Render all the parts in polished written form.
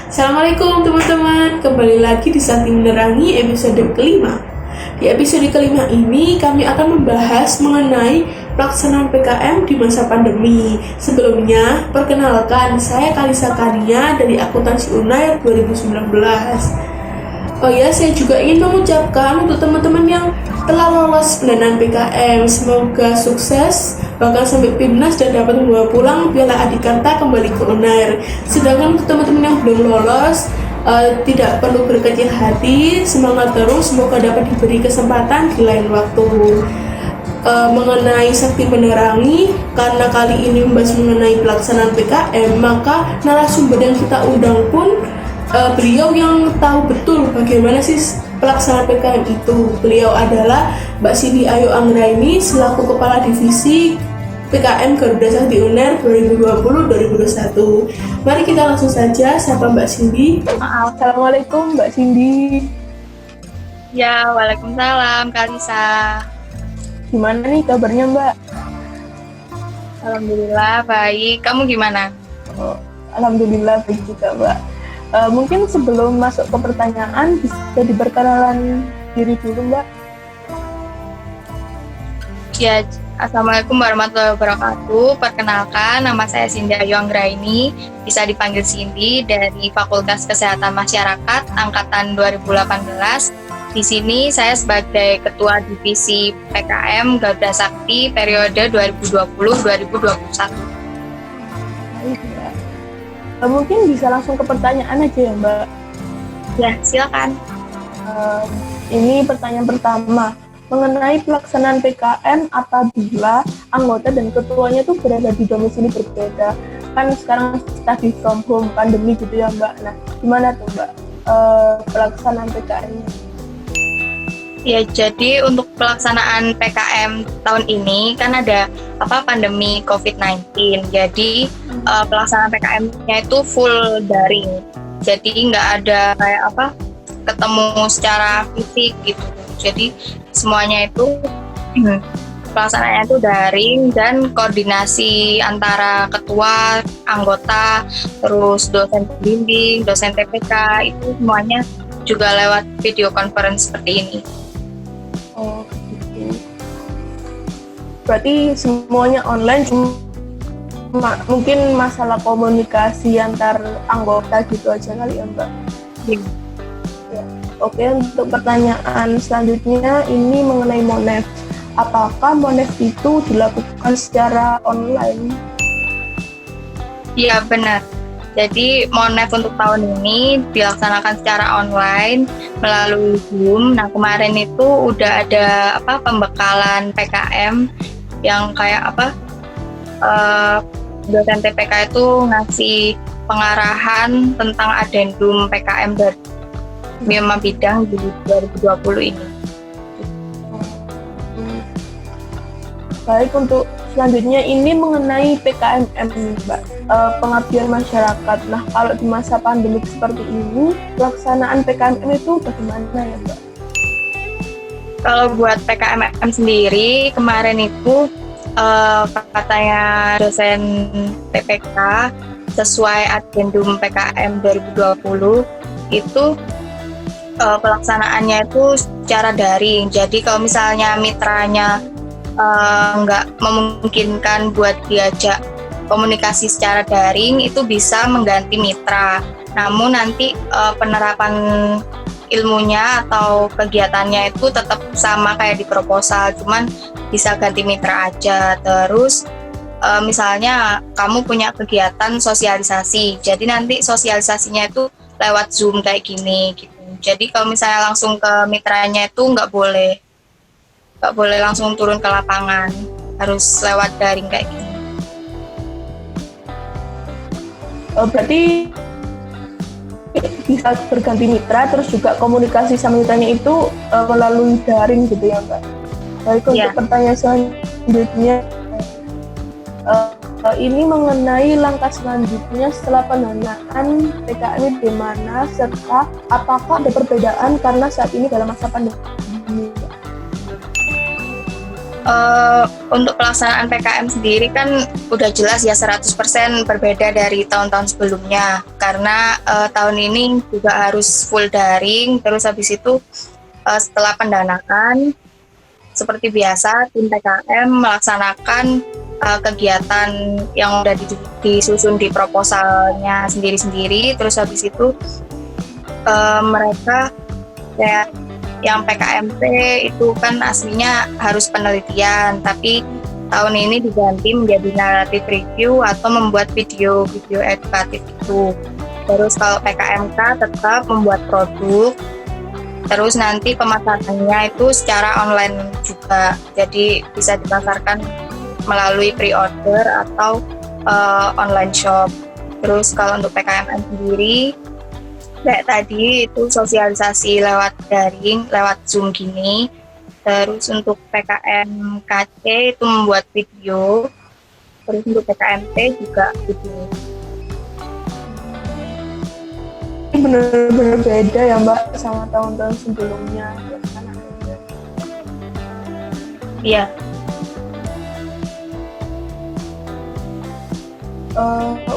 Assalamualaikum teman-teman, kembali lagi di Sakti Menerangi episode kelima. Di episode kelima ini kami akan membahas mengenai pelaksanaan PKM di masa pandemi. Sebelumnya, perkenalkan saya Kalisa Kania dari Akuntansi Unair 2019. Oh ya, saya juga ingin mengucapkan untuk teman-teman yang telah lolos pendanaan PKM, semoga sukses, bahkan sampai PIMNAS dan dapat membawa pulang Piala Adikarta kembali ke Unair. Sedangkan untuk teman-teman yang belum lolos, tidak perlu berkecil hati, semangat terus, semoga dapat diberi kesempatan di lain waktu. Mengenai Sakti Menerangi, karena kali ini membahas mengenai pelaksanaan PKM, maka narasumber yang kita undang pun beliau yang tahu betul bagaimana sih pelaksanaan PKM itu. Beliau adalah Mbak Cindy Ayu Anggraini selaku Kepala Divisi PKM Garuda Sakti Unair 2020-2021. Mari kita langsung saja sapa Mbak Cindy. Assalamualaikum Mbak Cindy. Ya, waalaikumsalam Kalisa. Gimana nih kabarnya Mbak? Alhamdulillah baik. Kamu gimana? Alhamdulillah baik juga Mbak. Mungkin sebelum masuk ke pertanyaan bisa diperkenalan diri dulu Mbak. Ya, Assalamualaikum warahmatullahi wabarakatuh. Perkenalkan, nama saya Cindy Ayu Anggraini, bisa dipanggil Cindy, dari Fakultas Kesehatan Masyarakat Angkatan 2018. Di sini saya sebagai Ketua Divisi PKM Garuda Sakti periode 2020-2021. Mungkin bisa langsung ke pertanyaan aja ya Mbak. Ya, silakan. Ini pertanyaan pertama, mengenai pelaksanaan PKM apabila anggota dan ketuanya tuh berada di domisili berbeda. Kan sekarang study from home, pandemi gitu ya Mbak. Nah, gimana tuh Mbak pelaksanaan PKM-nya? Ya, jadi untuk pelaksanaan PKM tahun ini kan ada pandemi COVID-19. Jadi pelaksanaan PKM-nya itu full daring. Jadi nggak ada ketemu secara fisik gitu. Jadi semuanya itu pelaksanaannya itu daring, dan koordinasi antara ketua, anggota, terus dosen pembimbing, dosen TPK itu semuanya juga lewat video conference seperti ini. Oh gitu. Berarti semuanya online, cuma mungkin masalah komunikasi antar anggota gitu aja kali ya Mbak. Ya. Oke, untuk pertanyaan selanjutnya ini mengenai Monef. Apakah Monef itu dilakukan secara online? Iya, benar. Jadi Monef untuk tahun ini dilaksanakan secara online melalui Zoom. Nah, kemarin itu udah ada pembekalan PKM yang kayak dosen TPK itu ngasih pengarahan tentang adendum PKM dari 5 bidang di 2020 ini. Baik, untuk selanjutnya ini mengenai PKMM Mbak, pengabdian masyarakat. Nah, kalau di masa pandemi seperti ini, pelaksanaan PKMM itu bagaimana ya Mbak? Kalau buat PKMM sendiri, kemarin itu katanya dosen TPK, sesuai adendum PKM 2020, itu pelaksanaannya itu secara daring. Jadi kalau misalnya mitranya nggak memungkinkan buat diajak komunikasi secara daring, itu bisa mengganti mitra. Namun nanti penerapan ilmunya atau kegiatannya itu tetap sama kayak di proposal, cuman bisa ganti mitra aja. Terus misalnya kamu punya kegiatan sosialisasi, jadi nanti sosialisasinya itu lewat Zoom kayak gini gitu. Jadi kalau misalnya langsung ke mitranya itu nggak boleh langsung turun ke lapangan, harus lewat daring kayak gini. Berarti bisa berganti mitra, terus juga komunikasi sama mitranya itu melalui daring gitu ya Mbak. Baik, untuk pertanyaan selanjutnya, ini mengenai langkah selanjutnya setelah pendanaan PKM di mana, serta apakah ada perbedaan karena saat ini dalam masa pandemi? Untuk pelaksanaan PKM sendiri kan udah jelas ya 100% berbeda dari tahun-tahun sebelumnya, karena tahun ini juga harus full daring. Terus habis itu setelah pendanaan seperti biasa tim PKM melaksanakan kegiatan yang udah disusun di proposalnya sendiri-sendiri. Terus habis itu mereka kayak yang PKMP itu kan aslinya harus penelitian, tapi tahun ini diganti menjadi narrative review atau membuat video edukatif itu. Terus kalau PKMK tetap membuat produk, terus nanti pemasarannya itu secara online juga, jadi bisa dipasarkan melalui pre-order atau online shop. Terus kalau untuk PKMN sendiri kayak tadi itu sosialisasi lewat daring, lewat Zoom gini. Terus untuk PKM KC itu membuat video. Terus untuk PKMT juga video. Ini benar-benar beda ya Mbak sama tahun-tahun sebelumnya. Iya.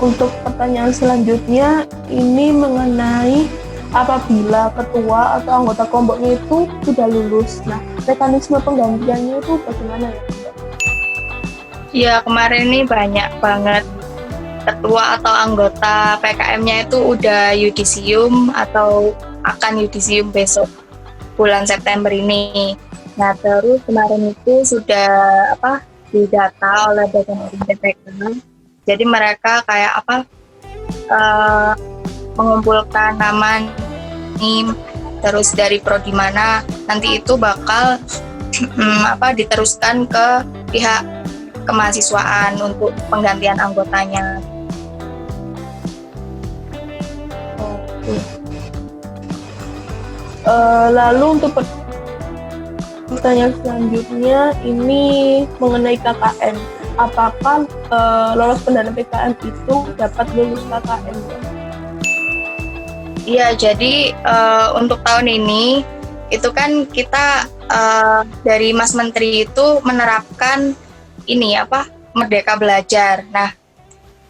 Untuk pertanyaan selanjutnya ini mengenai apabila ketua atau anggota kelompoknya itu sudah lulus. Nah, mekanisme penggantiannya itu bagaimana ya? Ya, kemarin ini banyak banget ketua atau anggota PKM-nya itu udah yudisium atau akan yudisium besok bulan September ini. Nah, terus kemarin itu sudah didata oleh badan PPK. Jadi mereka kayak mengumpulkan nama, NIM, terus dari prodi mana, nanti itu bakal diteruskan ke pihak kemahasiswaan untuk penggantian anggotanya. Lalu untuk pertanyaan selanjutnya ini mengenai KKN. Apakah lolos pendanaan PKM itu dapat lulus KKN? Iya, jadi untuk tahun ini itu kan kita dari Mas Menteri itu menerapkan Merdeka Belajar. Nah,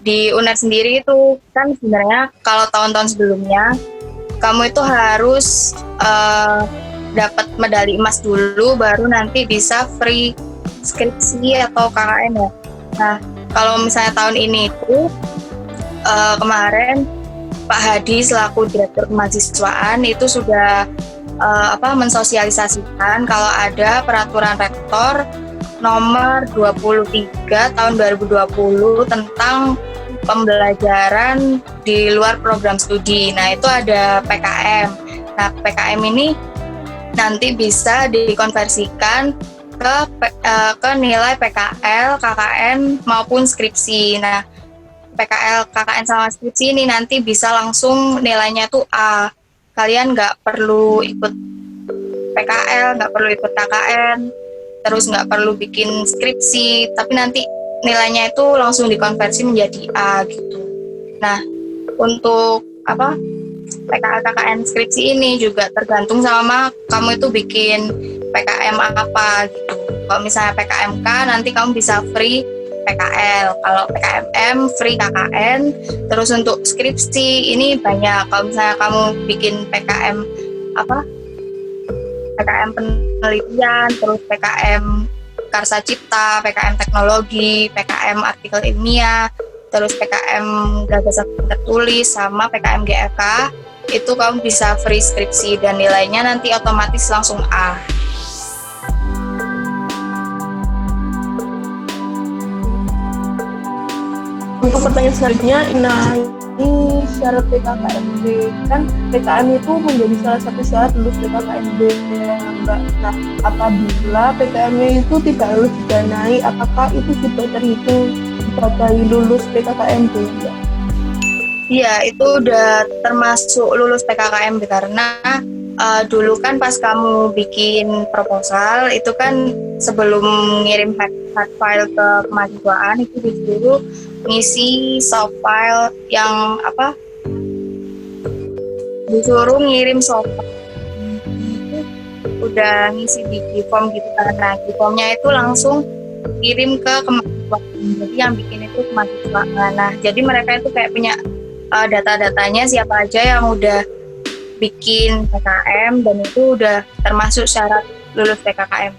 di UNER sendiri itu kan sebenarnya kalau tahun-tahun sebelumnya kamu itu harus dapat medali emas dulu baru nanti bisa free skripsi atau KKN ya. Nah, kalau misalnya tahun ini itu kemarin Pak Hadi selaku Direktur Kemahasiswaan itu sudah mensosialisasikan kalau ada peraturan rektor nomor 23 tahun 2020 tentang pembelajaran di luar program studi. Nah, itu ada PKM. Nah, PKM ini nanti bisa dikonversikan ke nilai PKL, KKN maupun skripsi. Nah, PKL, KKN sama skripsi ini nanti bisa langsung nilainya tuh A. Kalian nggak perlu ikut PKL, nggak perlu ikut KKN, terus nggak perlu bikin skripsi, tapi nanti nilainya itu langsung dikonversi menjadi A gitu. Nah, untuk PKL, KKN skripsi ini juga tergantung sama kamu itu bikin PKM apa gitu. Kalau misalnya PKMK nanti kamu bisa free PKL, kalau PKMM free KKN. Terus untuk skripsi ini banyak. Kalau misalnya kamu bikin PKM PKM penelitian, terus PKM Karsa Cipta, PKM teknologi, PKM artikel ilmiah, terus PKM gagasan tertulis sama PKM GFK, itu kamu bisa free skripsi dan nilainya nanti otomatis langsung A. Untuk pertanyaan selanjutnya, ini syarat PKKMB. Kan PKM itu menjadi salah satu syarat lulus PKKMB ya Mbak. Nah, apabila PKM-nya itu tidak lulus didanai, apakah itu sudah terhitung sebagai lulus PKKMB? Iya, itu udah termasuk lulus PKKMB karena dulu kan pas kamu bikin proposal itu kan sebelum ngirim hard file ke kemahasiswaan itu disuruh ngisi soft file yang disuruh ngirim soft file udah ngisi di form gitu kan. Nah, di formnya itu langsung kirim ke kemahasiswaan. Jadi yang bikin itu kemahasiswaan. Nah, jadi mereka itu kayak punya data-datanya siapa aja yang udah bikin PKM dan itu udah termasuk syarat lulus PKKM.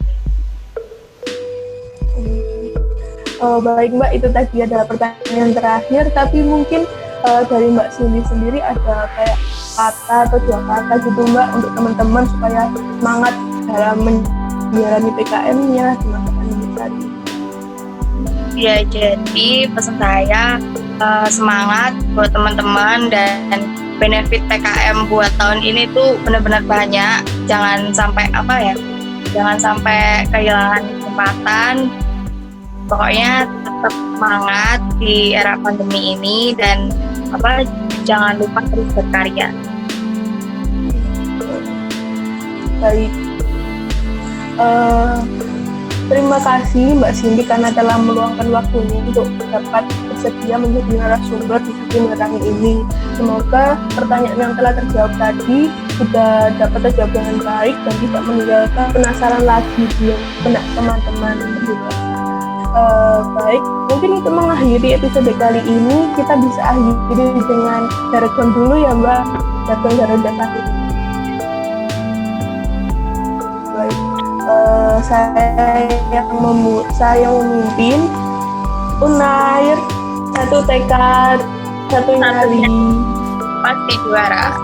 Baik Mbak, itu tadi adalah pertanyaan terakhir, tapi mungkin dari Mbak Cindy sendiri ada kayak kata atau dua kata gitu Mbak untuk teman-teman supaya semangat dalam menjalani PKM-nya di masa pandemi saat ini. Ya, jadi pesan saya semangat buat teman-teman dan benefit PKM buat tahun ini tuh benar-benar banyak. Jangan sampai jangan sampai kehilangan kesempatan. Pokoknya tetap semangat di era pandemi ini dan jangan lupa terus berkarya. Baik, terima kasih Mbak Cindy karena telah meluangkan waktunya untuk dapat bersedia menjadi narasumber di Saking Menerangi ini. Semoga pertanyaan yang telah terjawab tadi sudah dapat terjawab dengan baik dan tidak meninggalkan penasaran lagi di benak teman-teman juga. Baik, mungkin untuk mengakhiri episode kali ini kita bisa akhiri dengan jargon dulu ya Mbak, jargon Garuda Sakti. Baik, saya yang memimpin, Unair, satu tekad, satu nyali, pasti juara.